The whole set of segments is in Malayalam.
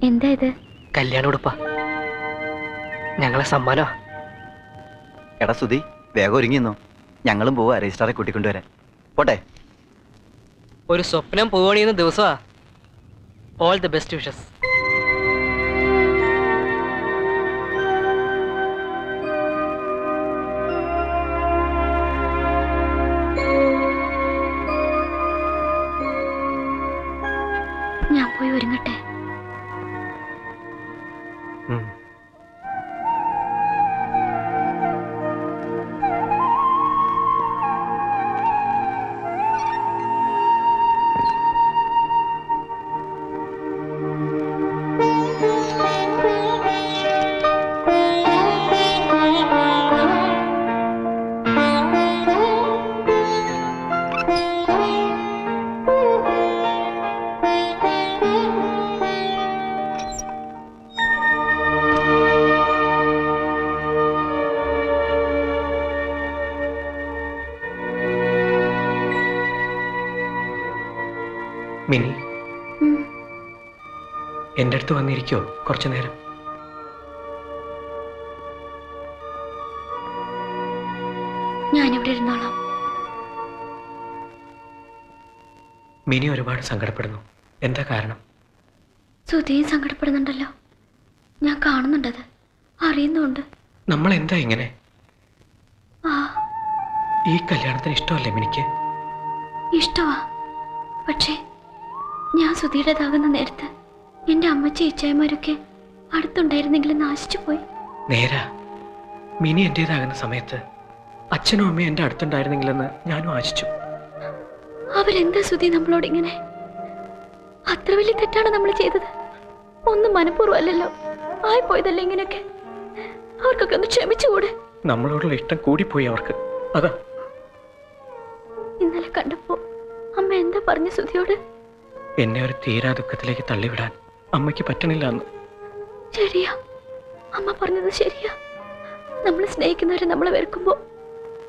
എന്താ ഇത്? കല്യാണം ഉടുപ്പാ, ഞങ്ങളെ സമ്മാനോ. എടാ സുധി, വേഗം ഒരുങ്ങിന്നോ, ഞങ്ങളും പോവാ രജിസ്ട്രാറെ കൂട്ടിക്കൊണ്ടുവരാൻ. പോട്ടെ. ഒരു സ്വപ്നം പോവണിയുന്ന ദിവസമാ. All the best wishes. ഞാൻ പോയി ഒരുങ്ങട്ടെ. മിനി, എൻ്റെ അടുത്ത് വന്നിരിക്കോ കുറച്ചു നേരം? ഞാനിവിടെ ഇരുന്നോളാം. മിനി ഒരുപാട് സങ്കടപ്പെടുന്നു. എന്താ കാരണം? സുധിയും സങ്കടപ്പെടുന്നുണ്ടല്ലോ. ഞാൻ കാണുന്നുണ്ടത്, അറിയുന്നുണ്ട്. നമ്മൾ എന്താ ഇങ്ങനെ? ആ, ഈ കല്യാണത്തിന് ഇഷ്ടമല്ലേ മിനിക്ക്? ഇഷ്ടമാ. പക്ഷേ ഞാൻ സുധിയുടേതാകുന്ന നേരത്ത് എൻ്റെ അമ്മച്ചി ഇച്ചായമാരൊക്കെ അടുത്തുണ്ടായിരുന്നെങ്കിലും നാശിച്ചു പോയി. നേരാ, മിനി എൻ്റേതാകുന്ന സമയത്ത് അച്ഛനും അമ്മയും എൻ്റെ അടുത്തുണ്ടായിരുന്നെങ്കിലെന്ന് ഞാനും ആശിച്ചു. അവരെന്താ സുധി നമ്മളോട് ഇങ്ങനെ? അത്ര വലിയ തെറ്റാണ് നമ്മൾ ചെയ്തത്. ഒന്നും മനഃപൂർവ്വമല്ലല്ലോ, ആയിപ്പോയതല്ലേ ഇങ്ങനെയൊക്കെ. അവർക്കൊക്കെ ഒന്ന് ക്ഷമിച്ചുകൂടെ? നമ്മളോടുള്ള ഇഷ്ടം കൂടിപ്പോയി അവർക്ക്, അതാ. ഇന്നലെ കണ്ടപ്പോ അമ്മ എന്താ പറഞ്ഞു സുധിയോട്? എന്നെ ഒരു തീരാ ദുഃഖത്തിലേക്ക് തള്ളിവിടാൻ അമ്മയ്ക്ക് പറ്റണില്ല എന്ന്. ശരിയാ, അമ്മ പറഞ്ഞത് ശരിയാ. നമ്മൾ സ്നേഹിക്കുന്നവരെ നമ്മളെ വെറുക്കുമ്പോ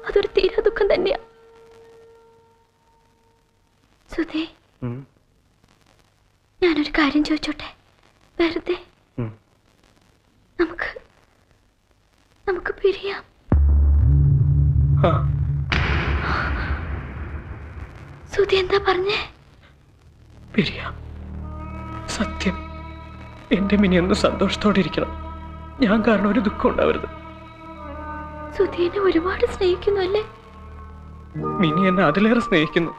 അതൊരു തീരാ ദുഃഖം തന്നെയാ. സുധി, ഞാനൊരു കാര്യം ചോദിച്ചോട്ടെ? വെറുതെ നമുക്ക് പിരിയാം. സുധി എന്താ പറഞ്ഞേ? പിരിയാം. സത്യം, എന്റെ മിനി ഒന്ന് സന്തോഷത്തോടെ ഇരിക്കണം. ഞാൻ കാരണം ഒരു ദുഃഖം ഉണ്ടാവരുത്. സുധി എന്നെ ഒരുപാട് സ്നേഹിക്കുന്നു അല്ലേ? മിനി എന്നെ അതിലേറെ സ്നേഹിക്കുന്നു.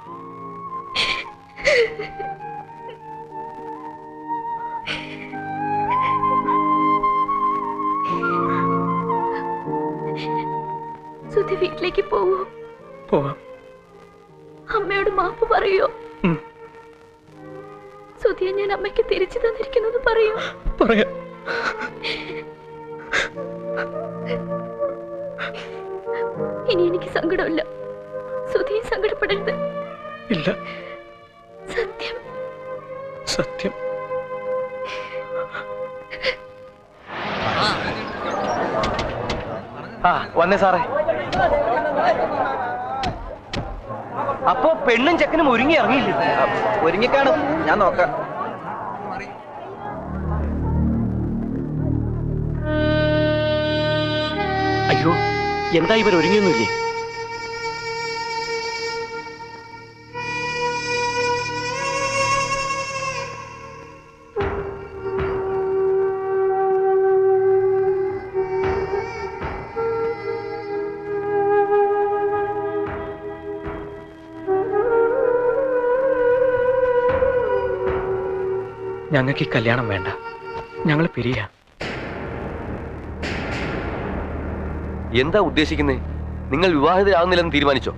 സുധി വീട്ടിലേക്ക് പോവോ? പോവാം. അമ്മയോട് മാപ്പ് പറയോ? സുധിയെ ഞാൻ അമ്മയ്ക്ക് തിരിച്ചു തന്നിരിക്കുന്നത് പറയോ? പറയാം. ഇനി എനിക്ക് സങ്കടമില്ല. സുധിയെ സങ്കടപ്പെടരുത്. ഇല്ല. സത്യം. സത്യം. വന്നേ സാറേ. അപ്പോ പെണ്ണും ചെക്കനും ഒരുങ്ങി ഇറങ്ങിയില്ലേ? ഒരുങ്ങിക്കാണും, ഞാൻ നോക്കാം. അയ്യോ, എന്താ ഇവർ ഒരുങ്ങിയൊന്നുമില്ലേ? ഞങ്ങൾക്ക് ഈ കല്യാണം വേണ്ട, ഞങ്ങൾ പിരിയാ. എന്താ ഉദ്ദേശിക്കുന്നേ? നിങ്ങൾ വിവാഹിതരാകുന്നില്ലെന്ന് തീരുമാനിച്ചോ?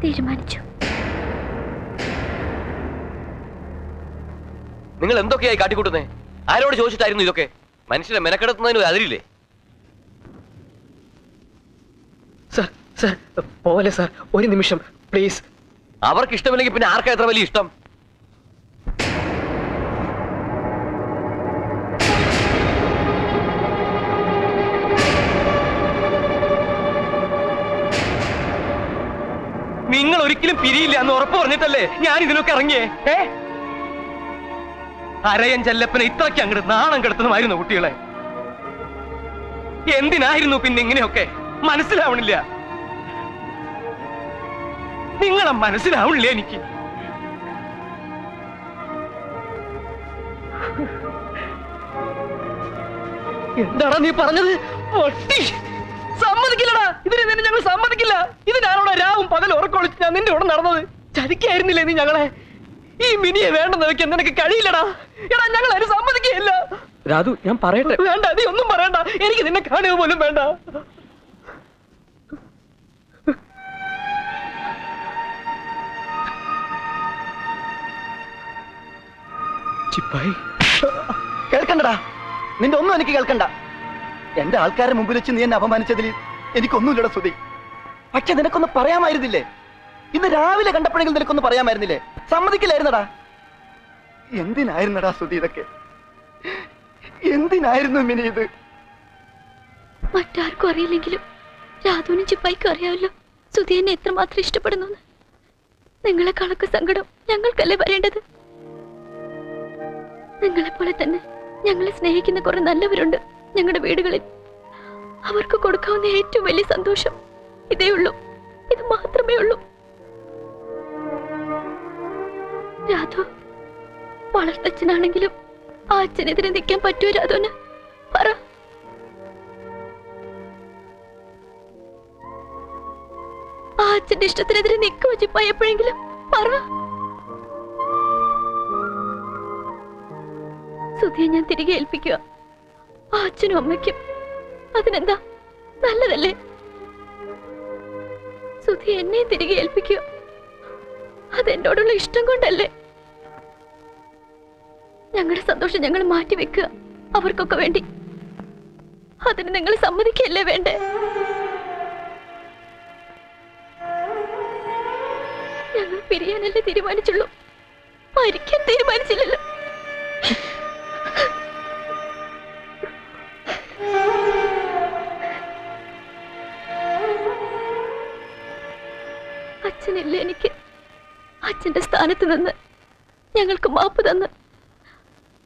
തീരുമാനിച്ചു. നിങ്ങൾ എന്തൊക്കെയായി കാട്ടിക്കൂട്ടുന്നേ? ആരോട് ചോദിച്ചിട്ടായിരുന്നു ഇതൊക്കെ? മനുഷ്യനെ മെനക്കെടുത്തുന്നതിന് ഒരു അതിരില്ലേ? സാർ, സാർ പോലെ സാർ, ഒരു നിമിഷം പ്ലീസ്. അവർക്ക് ഇഷ്ടമില്ലെങ്കിൽ പിന്നെ ആർക്കാ എത്ര വലിയ ഇഷ്ടം? നിങ്ങൾ ഒരിക്കലും പിരിയില്ല എന്ന് ഉറപ്പ് പറഞ്ഞിട്ടല്ലേ ഞാൻ ഇതിനൊക്കെ ഇറങ്ങിയേ? അരയൻ ചെല്ലപ്പനെ ഇത്രയ്ക്ക് അങ്ങോട്ട് നാണം കെടുത്തുന്നതായിരുന്നു കുട്ടികളെ. എന്തിനായിരുന്നു പിന്നെ ഇങ്ങനെയൊക്കെ? മനസ്സിലാവണില്ല. നിങ്ങളെ മനസ്സിലാവണില്ല എനിക്ക്. എന്താടാ നീ പറഞ്ഞത്? സമ്മതിക്കില്ലടാ, ഇതിന് നിന്നെ ഞങ്ങൾ സമ്മതിക്കില്ല. ഇതിനാണോടാ രാവും പകൽ ഉറക്കൊളിച്ച് ഞാൻ നിന്റെ കൂടെ നടന്നത്? ചതിക്കായിരുന്നില്ലേ നീ ഞങ്ങളെ? ഈ മിനിയെ വേണ്ടെന്ന് വെക്കാൻ നിനക്ക് കഴിയില്ലടാ. എടാ ഞങ്ങൾ അതിന് സമ്മതിക്കുകയില്ല. രാധു, ഞാൻ പറയട്ടെ. വേണ്ട, നീ ഒന്നും പറയണ്ട. എനിക്ക് നിന്നെ കാണുക പോലും വേണ്ട. ചിപ്പായി, കേൾക്കണ്ടടാ, നിന്റെ ഒന്നും എനിക്ക് കേൾക്കണ്ട. എന്റെ ആൾക്കാരെ മുമ്പിൽ വെച്ച് നീ എന്നെ അപമാനിച്ചതിൽ എനിക്കൊന്നുമില്ലടാ സുധി. പക്ഷെ നിനക്കൊന്ന് പറയാമായിരുന്നില്ലേ? ഇന്ന് രാവിലെ കണ്ടപ്പോഴെങ്കിലും നിനക്കൊന്ന് പറയാമായിരുന്നില്ലേ? സമ്മതിക്കില്ലായിരുന്നടാ. എന്തിനായിരുന്നടാ സുധി ഇതൊക്കെ? എന്തിനായിരുന്നു മിനി ഇത്? മറ്റാർക്കും അറിയില്ലെങ്കിലും രാധുവിനും ചിപ്പായിക്കും അറിയാമല്ലോ സുധി എന്നെ എത്രമാത്രം ഇഷ്ടപ്പെടുന്നു. നിങ്ങളെക്കാളൊക്കെ സങ്കടം ഞങ്ങൾക്കല്ലേ വരേണ്ടത്? നിങ്ങളെപ്പോലെ തന്നെ ഞങ്ങളെ സ്നേഹിക്കുന്ന കുറെ നല്ലവരുണ്ട് ഞങ്ങളുടെ വീടുകളിൽ. അവർക്ക് കൊടുക്കാവുന്ന ഏറ്റവും വലിയ സന്തോഷം ഇതേ ഉള്ളൂ. ഇത് മാത്രമേ ഉള്ളൂ. രാധു വളർത്തച്ഛനാണെങ്കിലും ആ അച്ഛനെതിരെ നിൽക്കാൻ പറ്റുമോ രാധുവിന്? പറ. ആ അച്ഛന്റെ ഇഷ്ടത്തിനെതിരെ നിൽക്കുമോ ചിപ്പായി എപ്പോഴെങ്കിലും? പറ. സുധിയെ ഞാൻ തിരികെ ഏൽപ്പിക്കുക ആ അച്ഛനും അമ്മയ്ക്കും. അതിനെന്താ, നല്ലതല്ലേ? സുധി എന്നെ തിരികെ ഏൽപ്പിക്കുക. അതെന്നോടുള്ള ഇഷ്ടം കൊണ്ടല്ലേ? ഞങ്ങളുടെ സന്തോഷം ഞങ്ങൾ മാറ്റിവെക്കുക അവർക്കൊക്കെ വേണ്ടി. അതിന് നിങ്ങൾ സമ്മതിക്കല്ലേ വേണ്ടേ? ഞങ്ങൾ പിരിയാനല്ലേ തീരുമാനിച്ചുള്ളൂ, മരിക്കാൻ തീരുമാനിച്ചില്ലല്ലോ. അച്ഛനില്ല എനിക്ക്. അച്ഛന്റെ സ്ഥാനത്ത് നിന്ന് ഞങ്ങൾക്ക് മാപ്പ് തന്ന്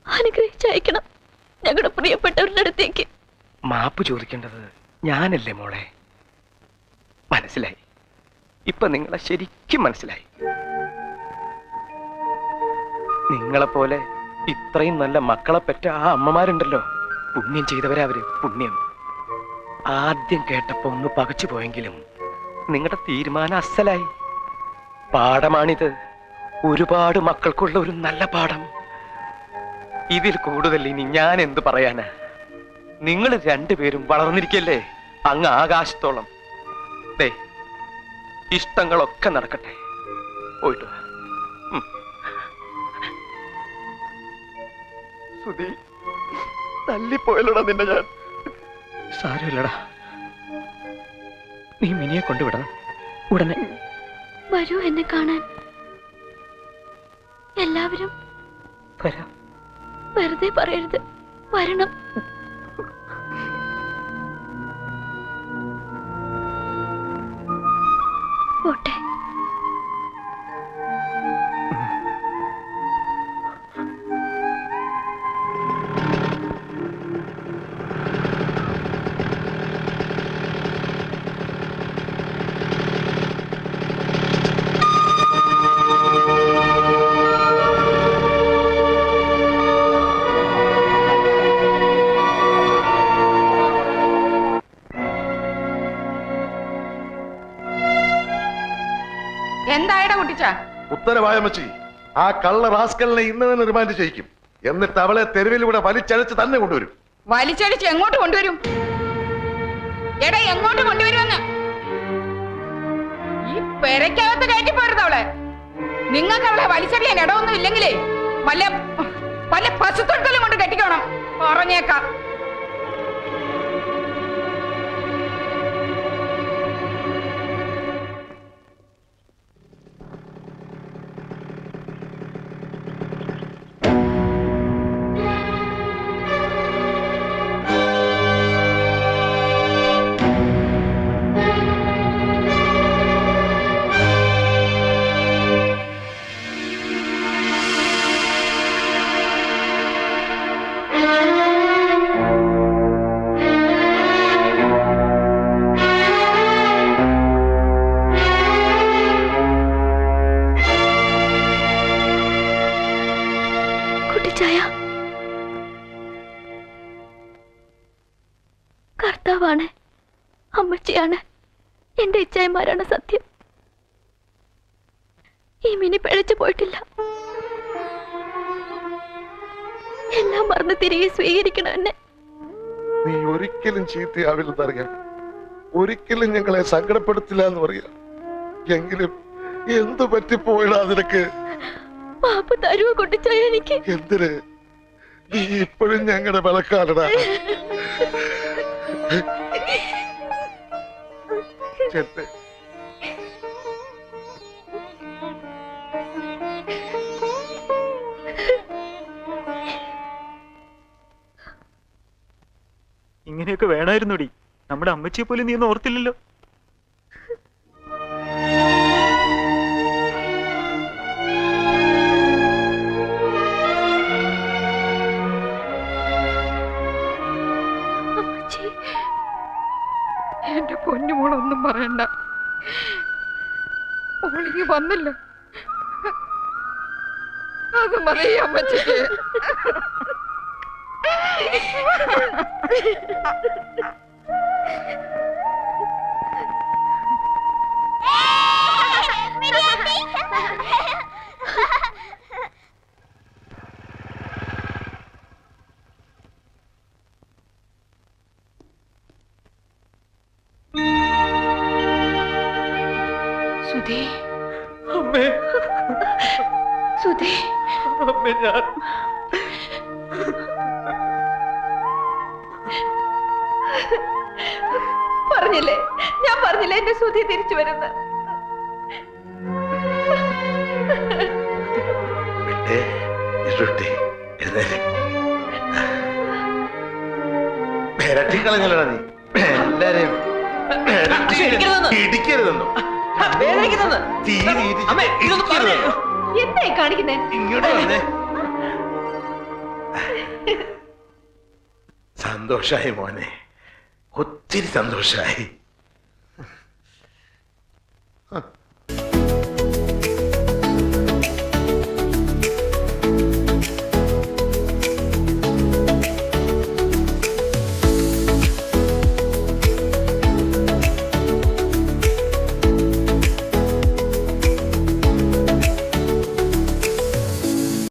അനുഗ്രഹിച്ചയക്കണം ഞങ്ങളുടെ പ്രിയപ്പെട്ടവരുടെ അടുത്തേക്ക്. മാപ്പ് ചോദിക്കേണ്ടത് ഞാനല്ലേ മോളെ? മനസ്സിലായി. ഇപ്പൊ നിങ്ങളെ ശരിക്കും മനസ്സിലായി. നിങ്ങളെപ്പോലെ ഇത്രയും നല്ല മക്കളെ പെറ്റ ആ അമ്മമാരുണ്ടല്ലോ, പുണ്യം ചെയ്തവരാ അവര്. പുണ്യം. ആദ്യം കേട്ടപ്പോ ഒന്ന് പകച്ചു പോയെങ്കിലും നിങ്ങളുടെ തീരുമാനം അസലായി. പാഠമാണിത്. ഒരുപാട് മക്കൾക്കുള്ള ഒരു നല്ല പാഠം. ഇതിൽ കൂടുതൽ ഇനി ഞാൻ എന്ത് പറയാനാ? നിങ്ങൾ രണ്ടുപേരും വളർന്നിരിക്കല്ലേ അങ്ങ് ആകാശത്തോളം. ദേ, ഇഷ്ടങ്ങളൊക്കെ നടക്കട്ടെ. പോയിട്ട് വാ. സുധി, തല്ലിപ്പോയല്ലോടാ നിന്നെ ഞാൻ. സാരമില്ലടാ, നീ മിനിയെ കൊണ്ടുവിടണം ഉടനെ. വരൂ എന്നെ കാണാൻ. എല്ലാവരും വരാം. വെറുതെ പറയരുത്, വരണം. പോട്ടെ. എന്തായടാ കുട്ടിച്ച? ഉത്തരവായമച്ചി, ആ കള്ള റാസ്കലിനെ ഇന്ന് തന്നെ റിമാൻഡ് ചെയ്യിക്കും. എന്നിട്ട് അവളെ തെരുവിലൂടെ വലിച്ചഴച്ച് തന്നെ കൊണ്ടുവരും. വലിച്ചടിച്ച് എങ്ങോട്ട് കൊണ്ടുവരും? എടാ, എങ്ങോട്ട് കൊണ്ടുവരുമെന്ന്? ഈ പെരക്കകത്ത് കയറ്റി പോരുത് അവളെ. നിങ്ങൾക്ക് അവളെ വലിച്ചെറിയാൻ ഇടമൊന്നും ഇല്ലെങ്കിലേ വല്ല വല്ല പശുത്തൊഴുത്തിലും കൊണ്ട് കെട്ടിക്കോണം. പറഞ്ഞേക്കാം. ഇച്ചായ, കർത്താവാണ്, അമ്മച്ചിയാണ്, എന്റെ ഇച്ചായന്മാരാണ് സത്യം. ഈ മിനി പിഴച്ചു പോയിട്ടില്ല. എല്ലാം മറന്ന് തിരികെ സ്വീകരിക്കണം എന്നെ. നീ ഒരിക്കലും ചീത്തയാവില്ലെന്നറിയാം, ഒരിക്കലും ഞങ്ങളെ സങ്കടപ്പെടുത്തില്ല എന്ന് പറയാം. എങ്കിലും എന്തു പറ്റിപ്പോയിടാ നിനക്ക്? പാപ്പ തരുവ കൊട്ടിച്ചായ എനിക്ക്. എന്തിന്? നീ ഇപ്പോഴും ഞങ്ങളുടെ വിളക്കാലടാ. ചെത്ത് ഇങ്ങനെയൊക്കെ വേണമായിരുന്നുടി. നമ്മുടെ അമ്മച്ചിയെ പോലും നീ ഒന്നും ഓർത്തില്ലല്ലോ. അമ്മച്ചി, എന്റെ പൊന്നുമോളൊന്നും പറയണ്ട. ഓളിങ്ങി വന്നല്ലോ, അത് മതി അമ്മച്ചിക്ക്. സുധി, അമ്മേ, സുധി, അമ്മേ, ഞാൻ പറഞ്ഞില്ലേ, ഞാൻ പറഞ്ഞില്ലേ എന്റെ സുധി തിരിച്ചു വരുന്ന. കളഞ്ഞല്ലടാ നീ എല്ലാരെയും. ഇടിക്കരുതെന്നോ? അമ്മേ, ഇതൊന്ന് പറഞ്ഞേ. എന്തായി കാണിക്കുന്നേ? ഇങ്ങോട്ട് വന്നേ. സന്തോഷായി മോനെ, ഒത്തിരി സന്തോഷായി.